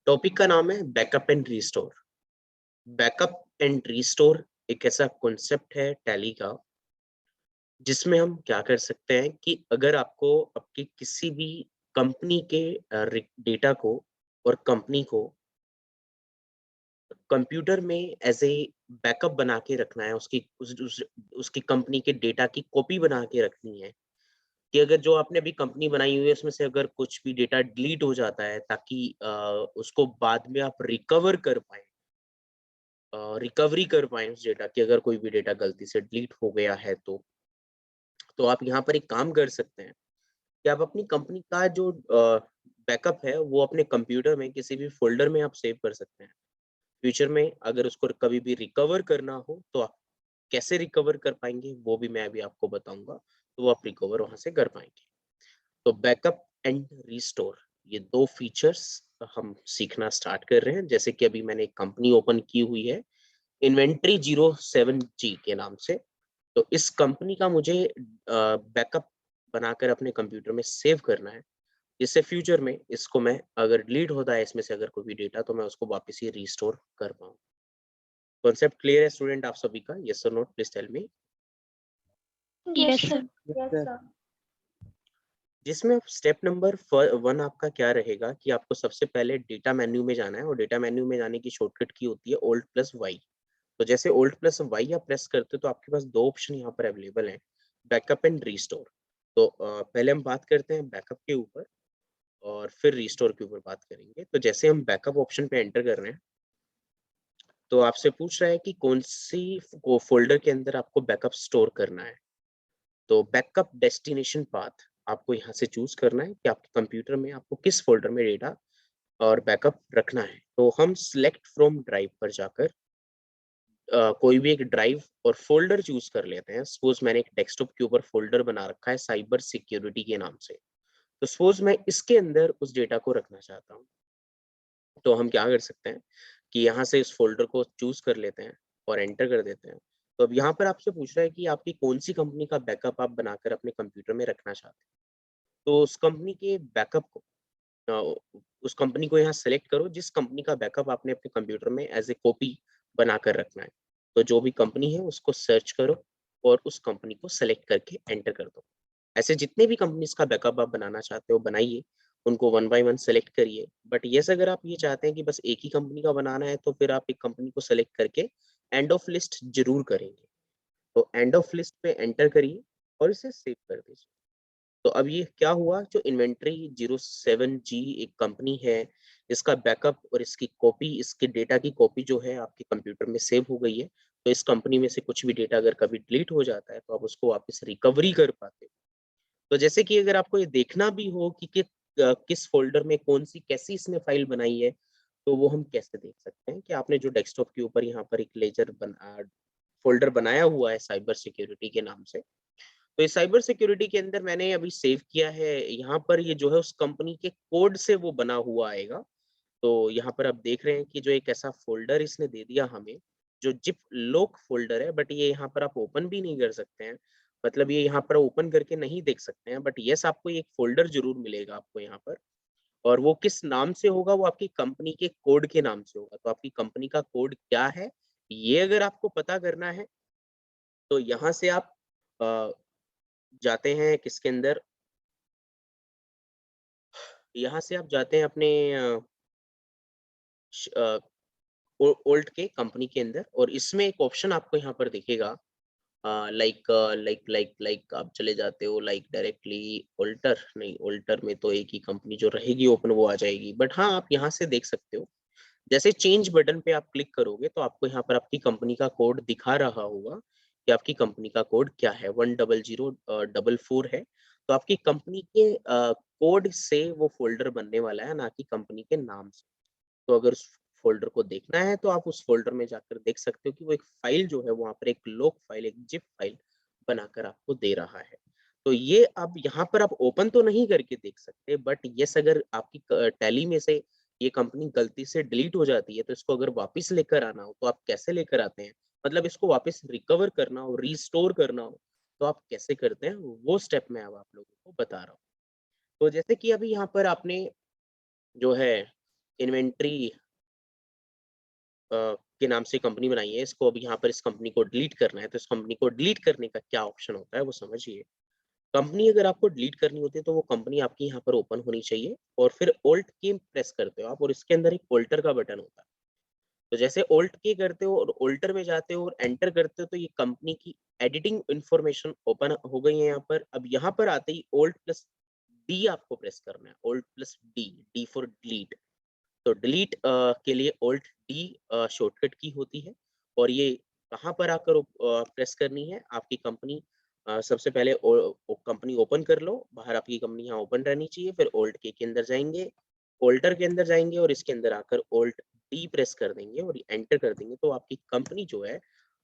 Topic का नाम है backup and restore. Backup and restore एक ऐसा कॉन्सेप्ट है टैली का जिसमें हम क्या कर सकते हैं कि अगर आपको आपकी किसी भी कंपनी के डेटा को और कंपनी को कंप्यूटर में एज ए बैकअप बना के रखना है, उसकी कंपनी के डेटा की कॉपी बना के रखनी है कि अगर जो आपने अभी कंपनी बनाई हुई है उसमें से अगर कुछ भी डेटा डिलीट हो जाता है ताकि उसको बाद में आप रिकवर कर पाए, रिकवरी कर पाएँ उस डेटा की, अगर कोई भी डेटा गलती से डिलीट हो गया है तो आप यहाँ पर एक काम कर सकते हैं कि आप अपनी कंपनी का जो बैकअप है वो अपने कंप्यूटर में किसी भी फ़ोल्डर में आप सेव कर सकते हैं। फ्यूचर में अगर उसको कभी भी रिकवर करना हो तो आप कैसे रिकवर कर पाएँगे वो भी मैं अभी आपको बताऊँगा, तो वो आप रिकवर वहाँ से कर पाएँगे। तो बैकअप एंड रिस्टोर ये 2 फीचर्स हम सीखना स्टार्ट कर रहे हैं। जैसे कि अभी मैंने एक कंपनी ओपन की हुई है इन्वेंटरी 07G के नाम से। तो इस कंपनी का मुझे बैकअप बनाकर अपने कंप्यूटर में सेव करना है, जिससे फ्यूचर में इसको मैं अगर डिलीट होता है इसमें से अगर कोई भी डेटा तो मैं उसको वापस ही रिस्टोर कर पाऊँ। कॉन्सेप्ट क्लियर है स्टूडेंट आप सभी का? येस और no please tell me. Yes, sir. Yes, sir. जिसमें स्टेप नंबर 1 आपका क्या रहेगा कि आपको सबसे पहले डेटा मेन्यू में जाना है और डेटा मेन्यू में जाने की शॉर्टकट की होती है Alt प्लस वाई। तो जैसे Alt प्लस वाई आप प्रेस करते हो तो आपके पास 2 ऑप्शन यहाँ पर अवेलेबल हैं, बैकअप एंड रिस्टोर। तो पहले हम बात करते हैं बैकअप के ऊपर और फिर रिस्टोर के ऊपर बात करेंगे। तो जैसे हम बैकअप ऑप्शन पे एंटर कर रहे हैं, तो आपसे पूछ रहा है कि कौन-सी फ़ोल्डर के अंदर आपको बैकअप स्टोर करना है। तो बैकअप डेस्टिनेशन पाथ आपको यहाँ से चूज़ करना है कि आपके कंप्यूटर में आपको किस फ़ोल्डर में डेटा और बैकअप रखना है। तो हम सिलेक्ट फ्रॉम ड्राइव पर जाकर कोई भी एक ड्राइव और फ़ोल्डर चूज़ कर लेते हैं। सपोज़ मैंने एक डेस्कटॉप के ऊपर फ़ोल्डर बना रखा है साइबर सिक्योरिटी के नाम से। तो सपोज़ मैं इसके अंदर उस डेटा को रखना चाहता हूँ। तो हम क्या कर सकते हैं कि यहाँ से इस फ़ोल्डर को चूज़ कर लेते हैं और एंटर कर देते हैं। तो अब यहाँ पर आपसे पूछ रहा है कि आपकी कौन-सी कंपनी का बैकअप आप बनाकर अपने कंप्यूटर में रखना चाहते हैं। तो उस कंपनी के बैकअप को उस कंपनी को यहाँ सेलेक्ट करो जिस कंपनी का बैकअप आपने अपने कंप्यूटर में एज़ ए कॉपी बनाकर रखना है। तो जो भी कंपनी है उसको सर्च करो और उस कंपनी को सेलेक्ट करके एंटर कर दो। ऐसे जितने भी कंपनीज़ का बैकअप आप बनाना चाहते हो बनाइए, उनको वन बाय वन सेलेक्ट करिए। बट येस अगर आप ये चाहते हैं कि बस एक ही कंपनी का बनाना है तो फिर आप एक कंपनी को सेलेक्ट करके एंड ऑफ लिस्ट ज़रूर करेंगे। तो एंड ऑफ लिस्ट पे एंटर करिए और इसे सेव कर दीजिए। तो अब ये क्या हुआ जो इन्वेंटरी 07G एक कंपनी है, इसका बैकअप और इसकी कॉपी इसके डेटा की कॉपी जो है आपके कंप्यूटर में सेव हो गई है। तो इस कंपनी में से कुछ भी डेटा अगर कभी डिलीट हो जाता है तो आप उसको वापस रिकवरी कर पाते हो। तो जैसे कि अगर आपको ये देखना भी हो कि किस फ़ोल्डर में कौन-सी कैसी इसने फ़ाइल बनाई है, तो वो हम कैसे देख सकते हैं कि आपने जो डेस्कटॉप के ऊपर यहाँ पर एक फ़ोल्डर बनाया हुआ है साइबर सिक्योरिटी के नाम से। तो ये साइबर सिक्योरिटी के अंदर मैंने अभी सेव किया है, यहाँ पर ये जो है उस कंपनी के कोड से वो बना हुआ आएगा। तो यहाँ पर आप देख रहे हैं कि जो एक ऐसा फ़ोल्डर इसने दे दिया हमें, जो ज़िप लॉक फ़ोल्डर है बट ये यहाँ पर आप ओपन भी नहीं कर सकते हैं। मतलब ये यहाँ पर ओपन करके नहीं देख सकते हैं बट येस आपको एक फ़ोल्डर ज़रूर मिलेगा आपको यहाँ पर और वो किस नाम से होगा वो आपकी कंपनी के कोड के नाम से होगा। तो आपकी कंपनी का कोड क्या है, ये अगर आपको पता करना है, तो यहाँ से आप अ, जाते हैं किसके अंदर यहाँ से आप जाते हैं अपने श अ, ओ ओल्ट के कंपनी के अंदर और इसमें एक ऑप्शन आपको यहाँ पर दिखेगा लाइक आप चले जाते हो लाइक डायरेक्टली ओल्टर नहीं, ओल्टर में तो एक ही कंपनी जो रहेगी ओपन वो आ जाएगी। बट हाँ, आप यहाँ से देख सकते हो। जैसे चेंज बटन पे आप क्लिक करोगे तो आपको यहाँ पर आपकी कंपनी का कोड दिखा रहा होगा कि आपकी कंपनी का कोड क्या है, 10044 है। तो आपकी कंपनी के कोड से वो फ़ोल्डर बनने वाला है, ना कि कंपनी के नाम से। तो अगर उस फ़ोल्डर को देखना है तो आप उस फ़ोल्डर में जाकर देख सकते हो कि वो एक फ़ाइल जो है वहाँ पर एक लोग फ़ाइल, एक ज़िप फ़ाइल बनाकर आपको दे रहा है। तो ये अब यहाँ पर आप ओपन तो नहीं करके देख सकते बट येस अगर आपकी टैली में से ये कंपनी गलती से डिलीट हो जाती है तो इसको अगर वापस लेकर आना हो तो आप कैसे लेकर आते हैं? मतलब इसको वापस रिकवर करना हो, रिस्टोर करना हो, तो आप कैसे करते हैं? वो स्टेप मैं अब आप लोगों को बता रहा हूँ। तो जैसे कि अभी यहाँ पर आपने जो है इन्वेंट्री के नाम से कंपनी बनाई है, इसको अब यहाँ पर इस कंपनी को डिलीट करना है, तो इस कंपनी को डिलीट करने का क्या ऑप्शन होता है वो समझिए। कंपनी अगर आपको डिलीट करनी होती है तो वो कंपनी आपकी यहाँ पर ओपन होनी चाहिए और फिर ऑल्ट की प्रेस करते हो आप और इसके अंदर एक ऑल्टर का बटन होता है। तो जैसे ऑल्ट की करते हो और ऑल्टर में जाते हो और एंटर करते हो तो ये कंपनी की एडिटिंग इंफॉर्मेशन ओपन हो गई है यहाँ पर। अब यहाँ पर आते ही ऑल्ट प्लस डी आपको प्रेस करना है, alt plus D, D for delete. तो डिलीट के लिए ऑल्ट डी शॉर्टकट की होती है और ये कहाँ पर आकर प्रेस करनी है, आपकी कंपनी सबसे पहले कंपनी ओपन कर लो, बाहर आपकी कंपनी यहाँ ओपन रहनी चाहिए, फिर ऑल्ट के अंदर जाएंगे, ऑल्टर के अंदर जाएंगे और इसके अंदर आकर ऑल्ट डी प्रेस कर देंगे और एंटर कर देंगे तो आपकी कंपनी जो है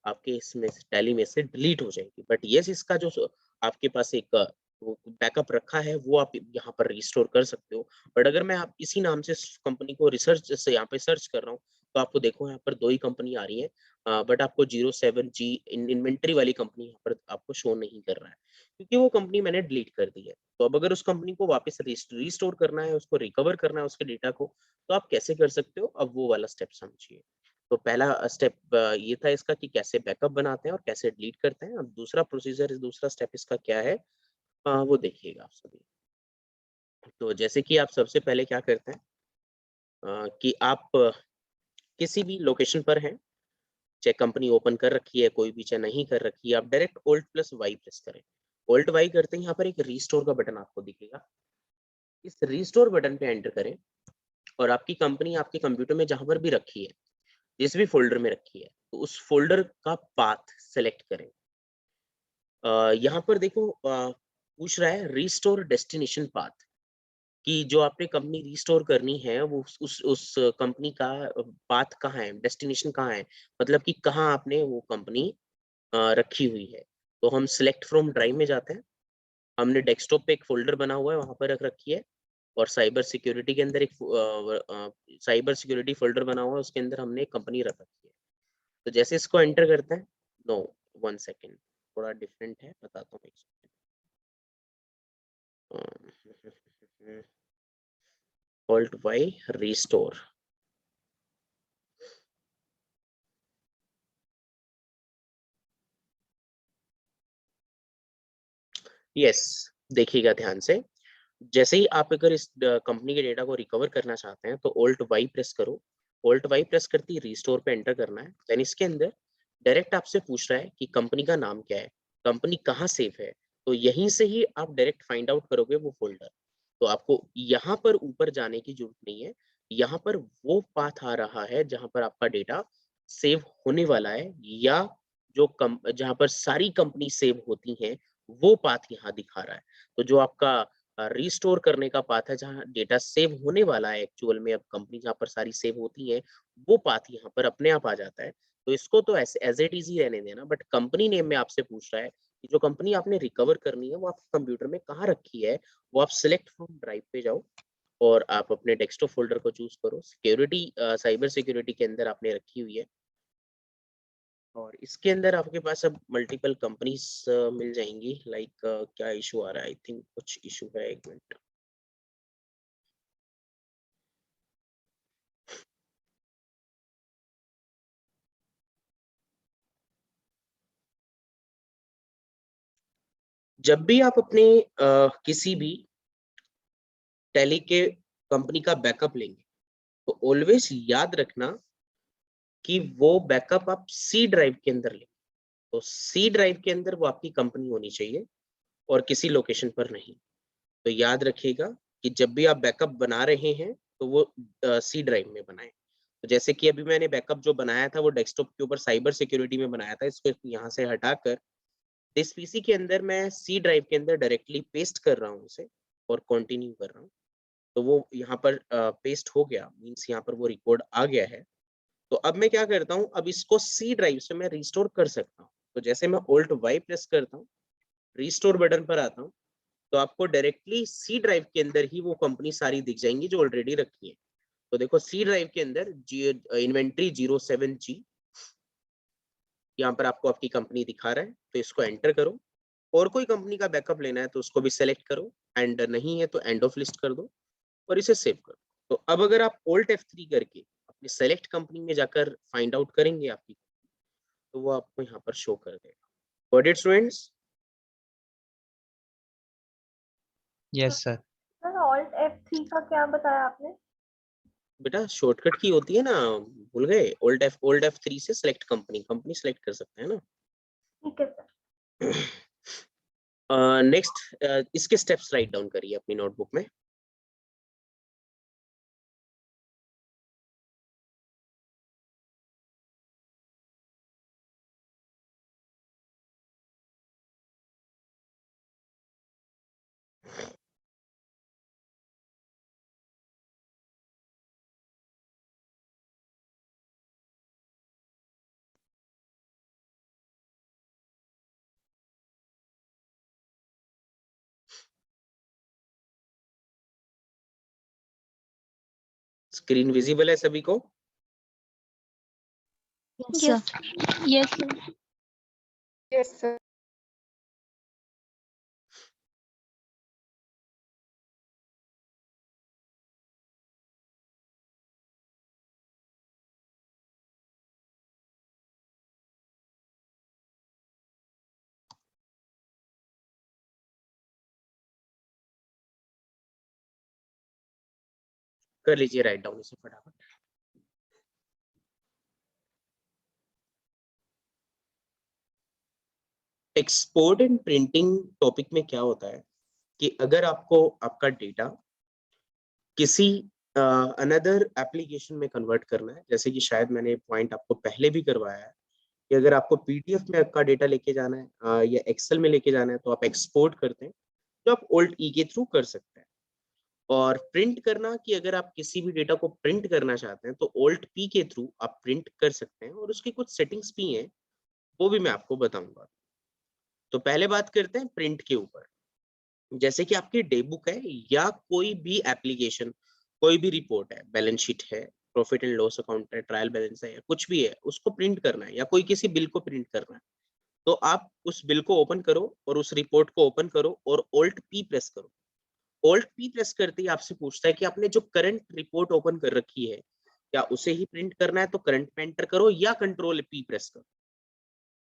आपके इसमें टैली में से डिलीट हो जाएगी। बट यस, इसका जो आपके पास एक बैकअप रखा है वो आप यहाँ पर रिस्टोर कर सकते हो। बट अगर मैं आप इसी नाम से कंपनी को रिसर्च से यहाँ पे सर्च कर रहा हूँ तो आपको देखो यहाँ पर 2 ही कंपनी आ रही है, बट आपको 07G इन्वेंट्री वाली कंपनी यहाँ पर आपको शो नहीं कर रहा है क्योंकि वो कंपनी मैंने डिलीट कर दी है। तो अब अगर उस कंपनी को वापस रिस्टोर करना है, उसको रिकवर करना है उसके डेटा को, तो आप कैसे कर सकते हो, अब वो वाला स्टेप समझिए। तो पहला स्टेप ये था इसका कि कैसे बैकअप बनाते हैं और कैसे डिलीट करते हैं। अब दूसरा प्रोसीजर, दूसरा स्टेप इसका क्या है, वो देखिएगा आप सभी। तो जैसे कि आप सबसे पहले क्या करते हैं कि आप किसी भी लोकेशन पर हैं, चाहे कंपनी ओपन कर रखी है कोई भी, चाहे नहीं कर रखी है, आप direct alt plus Y press करें। ऑल्ट वाई करते हैं, यहाँ पर एक रीस्टोर का बटन आपको दिखेगा, इस रीस्टोर बटन पे एंटर करें और आपकी कंपनी आपके कंप्यूटर में जहां पर भी रखी है, जिस भी फोल्डर में रखी है, तो उस फोल्डर का पाथ सेलेक्ट करें। यहाँ पर देखो पूछ रहा है रिस्टोर डेस्टिनेशन पाथ, कि जो आपने कंपनी रिस्टोर करनी है वो उस कंपनी का पाथ कहाँ है, डेस्टिनेशन कहाँ है, मतलब कि कहाँ आपने वो कंपनी रखी हुई है। तो हम सिलेक्ट फ्रॉम ड्राइव में जाते हैं, हमने डेस्कटॉप पे एक फ़ोल्डर बना हुआ है, वहाँ पर रख रखी है और साइबर सिक्योरिटी के अंदर एक साइबर सिक्योरिटी फ़ोल्डर बना हुआ है, उसके अंदर हमने एक कंपनी रख रखी है। तो जैसे इसको एंटर करते हैं, नो 1 सेकंड, थोड़ा डिफरेंट है, बताता हूँ 1 second. Alt Y restore, yes, देखिएगा ध्यान से। जैसे ही आप अगर इस कंपनी के डेटा को रिकवर करना चाहते हैं तो ऑल्ट वाई प्रेस करो, ऑल्ट वाई प्रेस करते ही रिस्टोर पे एंटर करना है। देन इसके अंदर डायरेक्ट आपसे पूछ रहा है कि कंपनी का नाम क्या है, कंपनी कहाँ सेव है, तो यहीं से ही आप डायरेक्ट फाइंड आउट करोगे वो फोल्डर। तो आपको यहाँ पर ऊपर जाने की जरूरत नहीं है, यहाँ पर वो पाथ आ रहा है जहाँ पर आपका डेटा सेव होने वाला है, या जो जहाँ पर सारी कंपनी सेव होती हैं वो पाथ यहाँ दिखा रहा है। तो जो आपका रिस्टोर करने का पाथ है, जहाँ डेटा सेव होने वाला है एक्चुअल में, अब कंपनी जहाँ पर सारी सेव होती है वो पाथ यहाँ पर अपने आप आ जाता है। तो इसको तो ऐसे एज इट इज ही रहने देना, बट कंपनी नेम में आपसे पूछ रहा है कि जो कंपनी आपने रिकवर करनी है वो आपके कंप्यूटर में कहाँ रखी है, वो आप सिलेक्ट फ्रॉम ड्राइव पे जाओ और आप अपने डेस्कटॉप फोल्डर को चूज करो, सिक्योरिटी साइबर सिक्योरिटी के अंदर आपने रखी हुई है और इसके अंदर आपके पास अब मल्टीपल कंपनीज मिल जाएंगी। लाइक क्या इशू आ रहा है, आई थिंक कुछ इशू है, 1 मिनट। जब भी आप अपने किसी भी टैली के कंपनी का बैकअप लेंगे तो ऑलवेज याद रखना कि वो बैकअप आप सी ड्राइव के अंदर लें। तो सी ड्राइव के अंदर वो आपकी कंपनी होनी चाहिए और किसी लोकेशन पर नहीं। तो याद रखिएगा कि जब भी आप बैकअप बना रहे हैं तो वो सी ड्राइव में बनाएं। तो जैसे कि अभी मैंने बैकअप जो बनाया था वो डेस्कटॉप के ऊपर साइबर सिक्योरिटी में बनाया था, इसको यहाँ से हटाकर इस पीसी के अंदर मैं सी ड्राइव के अंदर डायरेक्टली पेस्ट कर रहा हूँ उसे और कंटिन्यू कर रहा हूँ। तो वो यहाँ पर पेस्ट हो गया, मीन्स यहाँ पर वो रिकॉर्ड आ गया है। तो अब मैं क्या करता हूँ, अब इसको सी ड्राइव से मैं रिस्टोर कर सकता हूँ। तो जैसे मैं ऑल्ट वाई प्रेस करता हूँ, रिस्टोर बटन पर आता हूँ, तो आपको डायरेक्टली सी ड्राइव के अंदर ही वो कंपनी सारी दिख जाएंगी जो ऑलरेडी रखी है। तो देखो सी ड्राइव के अंदर इन्वेंट्री 07G, यहाँ पर आपको आपकी कंपनी दिखा रहा है, तो इसको एंटर करो। और कोई कंपनी का बैकअप लेना है तो उसको भी सेलेक्ट करो, एंड नहीं है तो एंड ऑफ लिस्ट कर दो और इसे सेव करो। तो अब अगर आप Alt F3 करके अपने सेलेक्ट कंपनी में जाकर फाइंड आउट करेंगे आपकी, तो वो आपको यहाँ पर शो कर देगा। Got it students? Yes sir. Sir alt F3 का क्या बताया आपने? बेटा शॉर्टकट की होती है ना, भूल गए? Alt F3 से सेलेक्ट कंपनी, कंपनी सेलेक्ट कर सकते हैं ना। ठीक है सर। नेक्स्ट इसके स्टेप्स राइट डाउन करिए अपनी नोटबुक में। स्क्रीन विजिबल है सभी को? Yes yes sir. Yes sir. कर लीजिए राइट डाउन इसे फटाफट। एक्सपोर्ट एंड प्रिंटिंग टॉपिक में क्या होता है कि अगर आपको आपका डेटा किसी अनदर एप्लीकेशन में कन्वर्ट करना है, जैसे कि शायद मैंने पॉइंट आपको पहले भी करवाया है कि अगर आपको पीडीएफ में आपका डेटा लेके जाना है या एक्सेल में लेके जाना है, तो आप एक्सपोर्ट करते हैं, तो आप Alt E के थ्रू कर सकते हैं। और प्रिंट करना कि अगर आप किसी भी डेटा को प्रिंट करना चाहते हैं, तो Alt P के थ्रू आप प्रिंट कर सकते हैं, और उसकी कुछ सेटिंग्स भी हैं, वो भी मैं आपको बताऊंगा। तो पहले बात करते हैं प्रिंट के ऊपर। जैसे कि आपकी डे बुक है या कोई भी एप्लीकेशन, कोई भी रिपोर्ट है, बैलेंस शीट है, प्रॉफिट एंड लॉस अकाउंट है, ट्रायल बैलेंस है, या कुछ भी है, उसको प्रिंट करना है, या कोई किसी बिल को प्रिंट करना है, तो आप उस बिल को ओपन करो और उस रिपोर्ट को ओपन करो और Alt P प्रेस करो। Alt P प्रेस करते ही आपसे पूछता है कि आपने जो करंट रिपोर्ट ओपन कर रखी है, क्या उसे ही प्रिंट करना है, तो करंट पे एंटर करो, या Ctrl P प्रेस करो,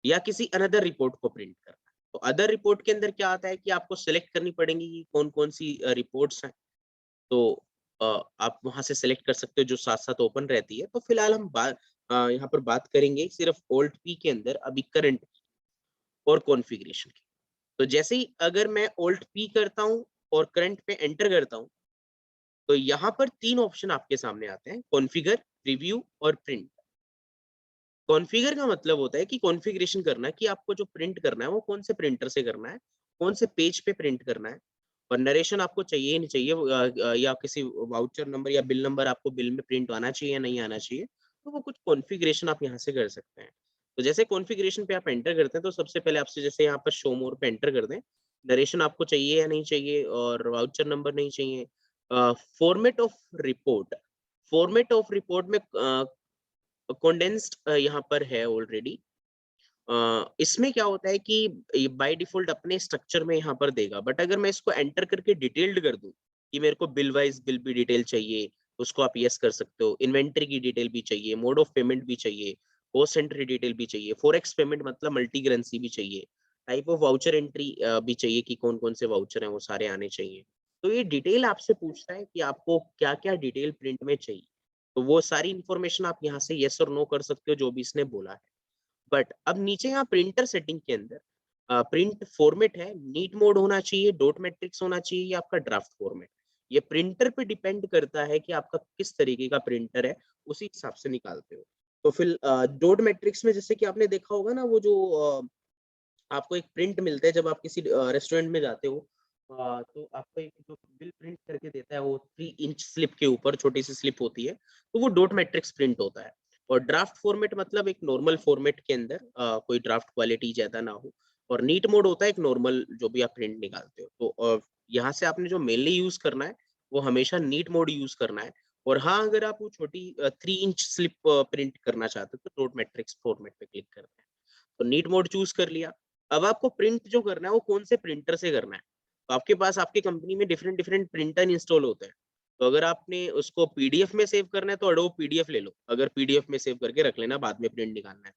या किसी अनदर रिपोर्ट को प्रिंट करना है। तो अदर रिपोर्ट के अंदर क्या आता है कि आपको सिलेक्ट करनी पड़ेगी कि कौन कौन सी रिपोर्ट्स हैं, तो आप वहां से सिलेक्ट कर सकते हो जो साथ साथ ओपन रहती है। तो फिलहाल हम यहाँ पर बात करेंगे सिर्फ Alt P के अंदर अभी करंट और कॉन्फ़िगरेशन की। तो जैसे ही अगर मैं Alt P करता हूँ और करंट पे एंटर करता हूँ, तो यहाँ पर 3 ऑप्शन आपके सामने आते हैं, कॉन्फ़िगर, प्रीव्यू और प्रिंट। कॉन्फ़िगर का मतलब होता है कि कॉन्फ़िगरेशन करना, कि आपको जो प्रिंट करना है वो कौन से प्रिंटर से करना है, कौन से पेज पे प्रिंट करना है, और नरेशन आपको चाहिए ही नहीं चाहिए, या किसी वाउचर नंबर या बिल नंबर आपको बिल में प्रिंट आना चाहिए या नहीं आना चाहिए, तो वो कुछ कॉन्फ़िगरेशन आप यहाँ से कर सकते हैं। तो जैसे कॉन्फ़िगरेशन पे आप एंटर करते हैं, तो सबसे पहले आपसे जैसे यहाँ पर शो मोर पे एंटर कर दें, नरेशन आपको चाहिए या नहीं चाहिए, और वाउचर नंबर नहीं चाहिए। Format of report, format of report में कंडेंस्ड यहाँ पर है ऑलरेडी। इसमें क्या होता है कि बाय डिफॉल्ट अपने स्ट्रक्चर में यहाँ पर देगा, बट अगर मैं इसको एंटर करके डिटेल्ड कर दूं कि मेरे को बिल वाइज बिल भी डिटेल चाहिए, उसको आप यस कर सकते हो। इन्वेंटरी की डिटेल भी चाहिए, मोड ऑफ पेमेंट भी चाहिए, कॉस्ट एंट्री डिटेल भी चाहिए, फॉरेक्स पेमेंट मतलब मल्टी करेंसी भी चाहिए, टाइप ऑफ वाउचर एंट्री भी चाहिए कि कौन कौन से वाउचर हैं वो सारे आने चाहिए। तो ये डिटेल आपसे पूछता है कि आपको क्या क्या डिटेल प्रिंट में चाहिए, तो वो सारी इंफॉर्मेशन आप यहाँ से यस और नो कर सकते हो जो भी इसने बोला है। बट अब नीचे यहाँ प्रिंटर सेटिंग के अंदर प्रिंट फॉर्मेट है, नीट मोड होना चाहिए, डॉट मैट्रिक्स होना चाहिए, या आपका ड्राफ्ट फॉर्मेट। ये प्रिंटर पे डिपेंड करता है कि आपका किस तरीके का प्रिंटर है, उसी हिसाब से निकालते हो। तो फिर डॉट मैट्रिक्स में जैसे कि आपने देखा होगा ना, वो जो आपको एक प्रिंट मिलता है जब आप किसी रेस्टोरेंट में जाते हो, तो आपको एक जो बिल प्रिंट करके देता है वो 3 इंच स्लिप के ऊपर छोटी सी स्लिप होती है, तो वो डॉट मैट्रिक्स प्रिंट होता है। और ड्राफ्ट फॉर्मेट मतलब एक नॉर्मल फॉर्मेट के अंदर कोई ड्राफ्ट क्वालिटी ज्यादा ना हो। और नीट मोड होता है एक नॉर्मल जो भी आप प्रिंट निकालते हो। तो यहाँ से आपने जो मेनली यूज करना है वो हमेशा नीट मोड यूज करना है। और हाँ, अगर आप वो छोटी 3 इंच स्लिप प्रिंट करना चाहते हो तो डॉट मैट्रिक्स फॉर्मेट पे क्लिक करते हैं। तो नीट मोड चूज कर लिया। अब आपको प्रिंट जो करना है वो कौन से प्रिंटर से करना है, तो आपके पास आपकी कंपनी में डिफरेंट डिफरेंट प्रिंटर इंस्टॉल होते हैं। तो अगर आपने उसको पीडीएफ में सेव करना है तो एडोब पीडीएफ ले लो, अगर पीडीएफ में सेव करके रख लेना, बाद में प्रिंट निकालना है।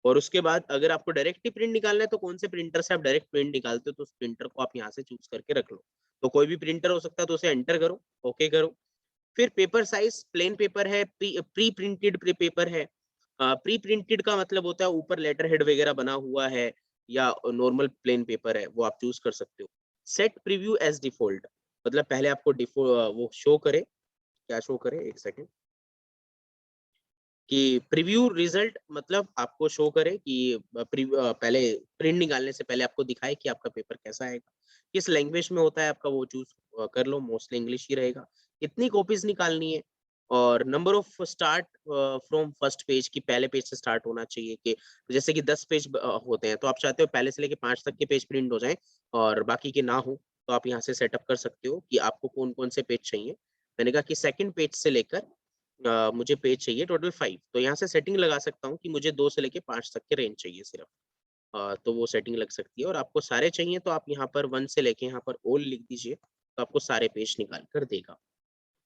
और उसके बाद अगर आपको डायरेक्ट ही प्रिंट निकालना है तो कौन से प्रिंटर से आप डायरेक्ट प्रिंट निकालते हो तो उस प्रिंटर को आप यहाँ से चूज करके रख लो। तो कोई भी प्रिंटर हो सकता है, तो उसे एंटर करो, ओके करो। फिर पेपर साइज प्लेन पेपर है, प्री प्रिंटेड पेपर है। प्री प्रिंटेड का मतलब होता है ऊपर लेटर हेड वगैरह बना हुआ है, या नॉर्मल प्लेन पेपर है, वो आप चूज कर सकते हो। सेट प्रीव्यू एज डिफॉल्ट, मतलब पहले आपको डिफॉल्ट वो शो करे, क्या शो करे, एक सेकेंड, कि प्रीव्यू रिजल्ट मतलब आपको शो करे कि पहले प्रिंट निकालने से पहले आपको दिखाए कि आपका पेपर कैसा आएगा, किस लैंग्वेज में होता है आपका, वो चूज कर लो, मोस्टली इंग्लिश ही रहेगा। कितनी कॉपीज निकालनी है, और number of start from first page की, पहले पेज से स्टार्ट होना चाहिए। कि जैसे कि 10 पेज होते हैं, तो आप चाहते हो पहले से लेके 5 तक के पेज प्रिंट हो जाएं और बाकी के ना हो, तो आप यहाँ से सेटअप कर सकते हो कि आपको कौन कौन से पेज चाहिए। मैंने कहा कि सेकंड पेज से लेकर मुझे पेज चाहिए टोटल 5, तो यहाँ से सेटिंग लगा सकता हूँ कि मुझे 2 से लेके 5 तक के रेंज चाहिए सिर्फ। तो वो सेटिंग लग सकती है। और आपको सारे चाहिए तो आप यहाँ पर 1 से लेके यहाँ पर ऑल लिख दीजिए, तो आपको सारे पेज निकाल कर देगा।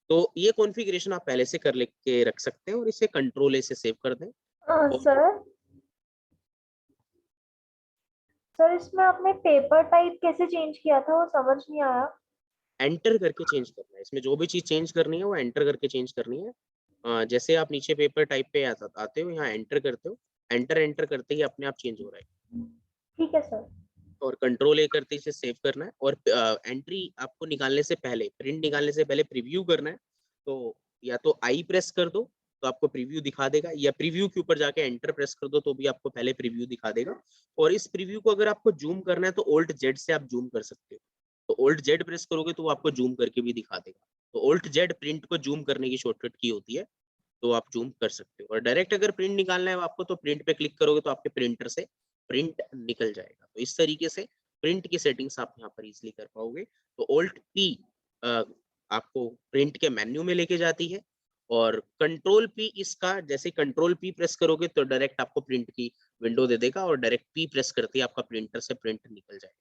तो ये कॉन्फ़िगरेशन आप पहले से कर लेके रख सकते हैं और इसे कंट्रोल ए से सेव कर दें। और सर सर इसमें आपने पेपर टाइप कैसे चेंज किया था, वो समझ नहीं आया। एंटर करके चेंज करना है, इसमें जो भी चीज़ चेंज करनी है वो एंटर करके चेंज करनी है। जैसे आप नीचे पेपर टाइप पे आते हो, यहाँ एंटर करते हो, एंटर करते ही अपने आप चेंज हो रहा है। ठीक है सर। और कंट्रोल ए करते इसे सेव करना है। और एंट्री आपको निकालने से पहले, प्रिंट निकालने से पहले प्रीव्यू करना है। तो या तो आई प्रेस कर दो तो आपको प्रीव्यू दिखा देगा, या प्रीव्यू के ऊपर जाके एंटर प्रेस कर दो तो भी आपको पहले प्रीव्यू दिखा देगा। और इस प्रीव्यू को अगर आपको जूम करना है तो ऑल्ट जेड से आप जूम कर सकते हो। तो ऑल्ट जेड प्रेस करोगे तो वो आपको जूम करके भी दिखा देगा। तो ऑल्ट जेड प्रिंट को जूम करने की शॉर्टकट की होती है, तो आप जूम कर सकते हो। और डायरेक्ट अगर प्रिंट निकालना है आपको तो प्रिंट पे क्लिक करोगे तो आपके प्रिंटर से प्रिंट निकल जाएगा। तो इस तरीके से प्रिंट की सेटिंग्स आप यहाँ पर इजीली कर पाओगे। तो ऑल्ट पी आपको प्रिंट के मेन्यू में लेके जाती है, और कंट्रोल पी इसका, जैसे कंट्रोल पी प्रेस करोगे तो डायरेक्ट आपको प्रिंट की विंडो दे देगा, और डायरेक्ट पी प्रेस करते ही आपका प्रिंटर से प्रिंट निकल जाएगा।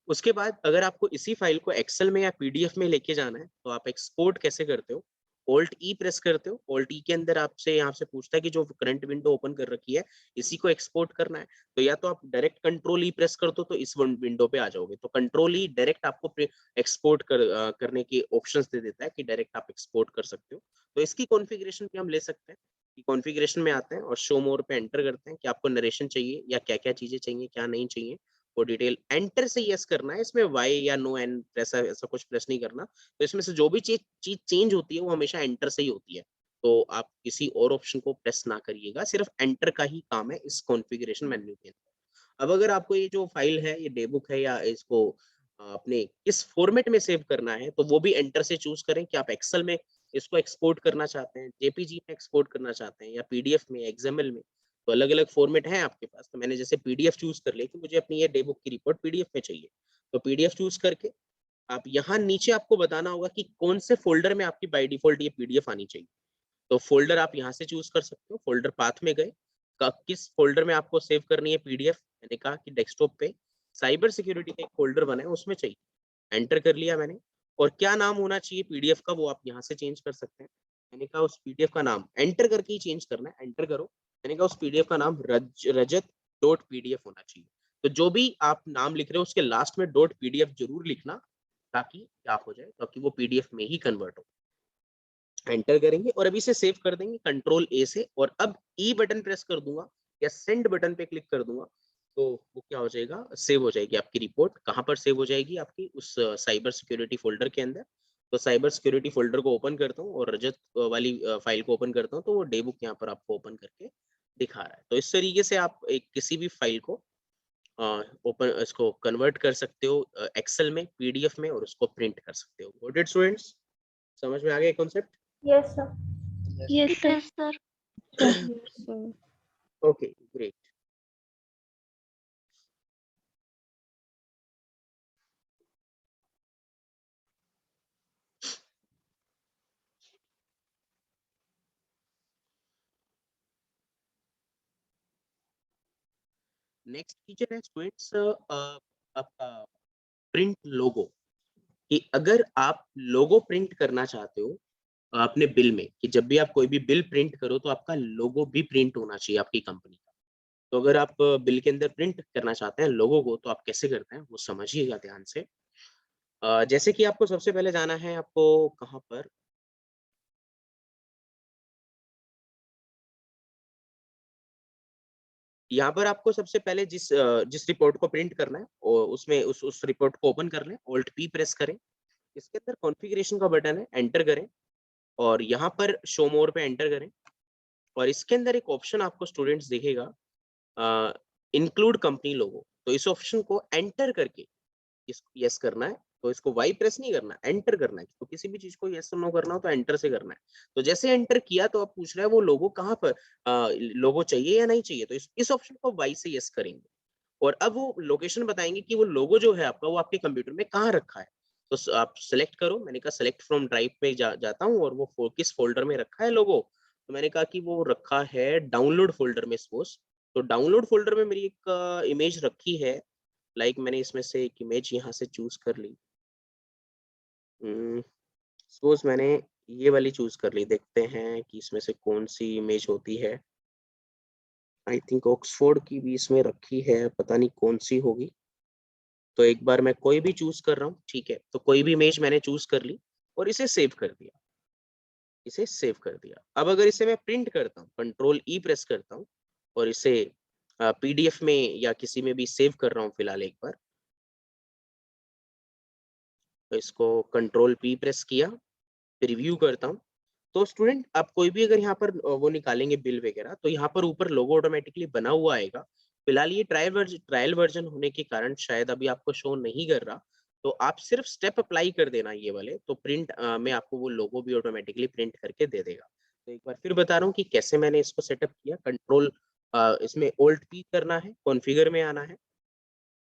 उसके बाद अगर आपको इसी फाइल को एक्सेल में या पीडीएफ में लेके जाना है तो आप एक्सपोर्ट कैसे करते हो, ऑल्ट ई प्रेस करते हो। ऑल्ट ई के अंदर आपसे यहाँ से पूछता है कि जो करंट विंडो ओपन कर रखी है इसी को एक्सपोर्ट करना है। तो या तो आप डायरेक्ट कंट्रोल ई प्रेस कर दो तो इस विंडो पे आ जाओगे। तो कंट्रोल ई डायरेक्ट आपको एक्सपोर्ट करने के ऑप्शंस दे देता है कि डायरेक्ट आप एक्सपोर्ट कर सकते हो। तो इसकी कॉन्फ़िगरेशन भी हम ले सकते हैं कि कॉन्फ़िगरेशन में आते हैं और शो मोर पे एंटर करते हैं कि आपको नरेशन चाहिए या क्या-क्या चीजें चाहिए, क्या नहीं चाहिए, वो डिटेल एंटर से यस करना है। इसमें वाई या नो एन ऐसा ऐसा कुछ प्रेस नहीं करना। तो इसमें से जो भी चीज चेंज होती है वो हमेशा एंटर से ही होती है। तो आप किसी और ऑप्शन को प्रेस ना करिएगा, सिर्फ एंटर का ही काम है इस कॉन्फ़िगरेशन मेन्यू के अंदर। अब अगर आपको ये जो फाइल है, ये डेबुक है, या इसको अपने किस फॉर्मेट में सेव करना है तो वो भी एंटर से चूज करें कि आप एक्सेल में इसको एक्सपोर्ट करना चाहते हैं, जेपीजी में एक्सपोर्ट करना चाहते हैं, या पीडीएफ में, एक्सएमएल में। तो अलग-अलग फॉर्मेट हैं आपके पास। तो मैंने जैसे पीडीएफ चूज़ कर लिया कि मुझे अपनी ये डे बुक की रिपोर्ट पीडीएफ में चाहिए। तो पीडीएफ चूज़ करके आप यहाँ नीचे आपको बताना होगा कि कौन से फ़ोल्डर में आपकी बाय डिफ़ॉल्ट ये पीडीएफ आनी चाहिए। तो फ़ोल्डर आप यहाँ से चूज़ कर सकते हो। फ़ोल्डर पाथ में गए, क किस फ़ोल्डर में आपको सेव करनी है पीडीएफ, मैंने कहा कि डेस्कटॉप पे साइबर सिक्योरिटी का एक फ़ोल्डर बना है उसमें चाहिए। एंटर कर लिया मैंने। और क्या नाम होना चाहिए पीडीएफ का वो आप यहाँ से चेंज कर सकते हैं। मैंने कहा उस पीडीएफ का नाम एंटर करके ही चेंज करना है, एंटर करो। मैंने कहा उस पीडीएफ का नाम रजत डॉट पीडीएफ होना चाहिए। तो जो भी आप नाम लिख रहे हो उसके लास्ट में डॉट पीडीएफ जरूर लिखना, ताकि क्या हो जाए, ताकि वो पीडीएफ में ही कन्वर्ट हो। एंटर करेंगे और अभी इसे सेव कर देंगे कंट्रोल ए से, और अब ई बटन प्रेस कर दूंगा या सेंड बटन पे क्लिक कर दूंगा तो वो क्या हो जाएगा, सेव हो जाएगी आपकी रिपोर्ट। कहाँ पर सेव हो जाएगी, आपकी उस साइबर सिक्योरिटी फोल्डर के अंदर। तो साइबर सिक्योरिटी फोल्डर को ओपन करता हूँ और रजत वाली फाइल को ओपन करता हूँ, तो वो डे बुक यहाँ पर आपको ओपन करके दिखा रहा है। तो इस तरीके से आप एक किसी भी फाइल को ओपन इसको कन्वर्ट कर सकते हो एक्सेल में, पीडीएफ में, और उसको प्रिंट कर सकते हो। Got it students? समझ में आ गया concept? Yes sir. Yes. Yes sir. Yes, sir. Okay, great. Next feature है स्टूडेंट्स आपका प्रिंट लोगो। कि अगर आप लोगो प्रिंट करना चाहते हो अपने बिल में, कि जब भी आप कोई भी बिल प्रिंट करो तो आपका लोगो भी प्रिंट होना चाहिए आपकी कंपनी का। तो अगर आप बिल के अंदर प्रिंट करना चाहते हैं लोगो को, तो आप कैसे करते हैं वो समझिएगा ध्यान से। जैसे कि आपको सबसे पहले जाना है, आपको कहाँ पर, यहाँ पर आपको सबसे पहले जिस रिपोर्ट को प्रिंट करना है और उसमें उस रिपोर्ट को ओपन कर लें, Alt P प्रेस करें। इसके अंदर कॉन्फ़िगरेशन का बटन है, एंटर करें और यहाँ पर शो मोर पे एंटर करें और इसके अंदर एक ऑप्शन आपको स्टूडेंट्स दिखेगा, इंक्लूड कंपनी लोगो। तो इस ऑप्शन को एंटर करके इसको यस करना है। तो इसको वाई प्रेस नहीं करना, एंटर करना है। तो किसी भी चीज को यस और नो करना हो तो एंटर से करना है। तो जैसे एंटर किया तो आप पूछ रहे हैं वो लोगो कहाँ पर, लोगो चाहिए या नहीं चाहिए, तो इस ऑप्शन को वाई से यस करेंगे और अब वो लोकेशन बताएंगे कि वो लोगो जो है आपका वो आपके कंप्यूटर में कहाँ रखा है। तो आप सेलेक्ट करो, मैंने कहा सेलेक्ट फ्रॉम ड्राइव पे जाता हूँ और वो किस फोल्डर में रखा है लोगो। तो मैंने कहा कि वो रखा है डाउनलोड फोल्डर में सपोज। तो डाउनलोड फोल्डर में मेरी एक इमेज रखी है, लाइक मैंने इसमें से एक इमेज यहाँ से चूज कर ली। सपोज मैंने ये वाली चूज कर ली, देखते हैं कि इसमें से कौन सी इमेज होती है। आई थिंक ऑक्सफोर्ड की भी इसमें रखी है, पता नहीं कौन सी होगी। तो एक बार मैं कोई भी चूज कर रहा हूँ, ठीक है। तो कोई भी इमेज मैंने चूज कर ली और इसे सेव कर दिया, इसे सेव कर दिया। अब अगर इसे मैं प्रिंट करता हूँ, कंट्रोल ई प्रेस करता हूँ और इसे पीडीएफ में या किसी में भी सेव कर रहा हूँ फिलहाल एक बार, तो इसको कंट्रोल पी प्रेस किया, रिव्यू करता हूँ। तो स्टूडेंट आप कोई भी अगर यहाँ पर वो निकालेंगे बिल वगैरह, तो यहाँ पर ऊपर लोगो ऑटोमेटिकली बना हुआ आएगा। फिलहाल ये ट्रायल वर्जन होने के कारण शायद अभी आपको शो नहीं कर रहा। तो आप सिर्फ स्टेप अप्लाई कर देना ये वाले, तो प्रिंट में आपको वो लोगो भी ऑटोमेटिकली प्रिंट करके दे देगा। तो एक बार फिर बता रहा हूँ कि कैसे मैंने इसको सेटअप किया। कंट्रोल इसमें Alt P करना है, कॉन्फ़िगर में आना है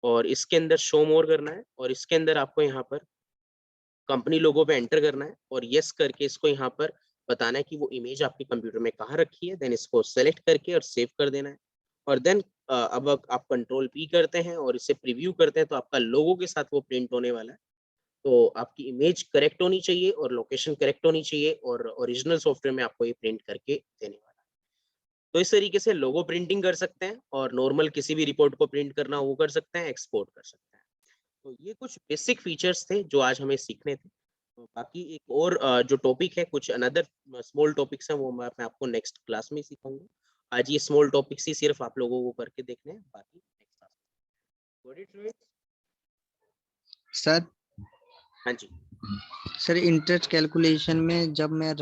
और इसके अंदर शो मोर करना है और इसके अंदर आपको यहाँ पर कंपनी लोगो पे एंटर करना है और यस करके इसको यहाँ पर बताना है कि वो इमेज आपके कंप्यूटर में कहाँ रखी है। देन इसको सेलेक्ट करके और सेव कर देना है और देन अब आप कंट्रोल पी करते हैं और इसे प्रीव्यू करते हैं तो आपका लोगो के साथ वो प्रिंट होने वाला है। तो आपकी इमेज करेक्ट होनी चाहिए और लोकेशन करेक्ट होनी चाहिए और ओरिजिनल सॉफ्टवेयर में आपको ये प्रिंट करके देने वाला है। तो इस तरीके से लोगो प्रिंटिंग कर सकते हैं और नॉर्मल किसी भी रिपोर्ट को प्रिंट करना वो कर सकते हैं, एक्सपोर्ट कर सकते हैं। तो ये कुछ बेसिक फीचर्स थे जो आज हमें सीखने थे। तो बाकी एक और जो टॉपिक है, कुछ अनदर स्मॉल टॉपिक्स हैं, वो मैं आपको नेक्स्ट क्लास में सिखाऊंगा। आज ये स्मॉल टॉपिक्स ही सिर्फ आप लोगों को करके देखने हैं, बाकी नेक्स्ट क्लास में। Got it, students? सर हाँ जी। सर इंटरेस्ट कैलकुलेशन में जब मैं